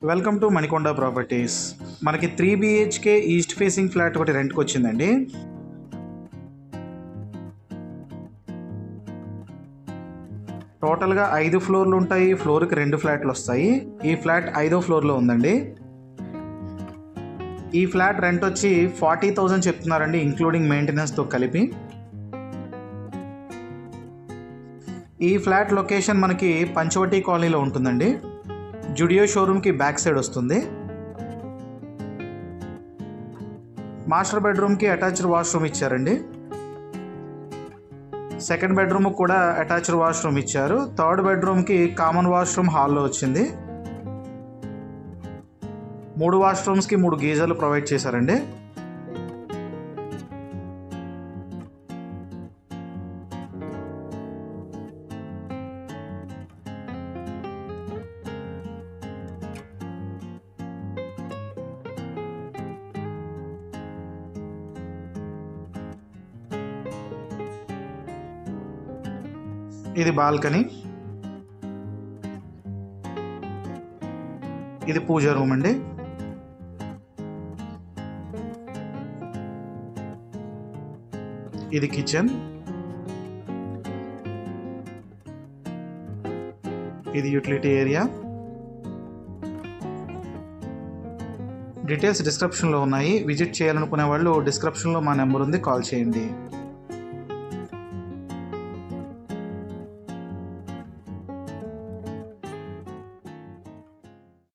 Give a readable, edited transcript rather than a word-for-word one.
Welcome to Manikonda properties. మనకి 3 BHK east facing flat ఒకటి రెంట్కి వచ్చిందండి. టోటల్గా 5 ఫ్లోర్లు ఉంటాయి. ఫ్లోర్కి 2 ఫ్లాట్లు వస్తాయి. ఈ ఫ్లాట్ 5వ ఫ్లోర్లో ఉందండి. ఈ ఫ్లాట్ రెంట్ వచ్చి 40,000 చెప్తున్నారండి, ఇంక్లూడింగ్ మెయింటెనెన్స్తో కలిపి. ఈ ఫ్లాట్ లొకేషన్ మనకి పంచవటి కాలనీలో ఉంటుందండి. జుడియో షోరూమ్కి బ్యాక్ సైడ్ వస్తుంది. మాస్టర్ బెడ్రూమ్కి అటాచ్డ్ వాష్రూమ్ ఇచ్చారండి. సెకండ్ బెడ్రూమ్ కూడా అటాచ్డ్ వాష్రూమ్ ఇచ్చారు. థర్డ్ బెడ్రూమ్కి కామన్ వాష్రూమ్ హాల్లో వచ్చింది. 3 వాష్రూమ్స్కి 3 గీజర్లు ప్రొవైడ్ చేశారండి. ఇది బాల్కనీ. ఇది పూజ రూమ్ అండి. ఇది కిచెన్. ఇది యూటిలిటీ ఏరియా. డీటెయిల్స్ డిస్క్రిప్షన్లో ఉన్నాయి. విజిట్ చేయాలనుకునే వాళ్ళు డిస్క్రిప్షన్లో మా నెంబర్ ఉంది, కాల్ చేయండి.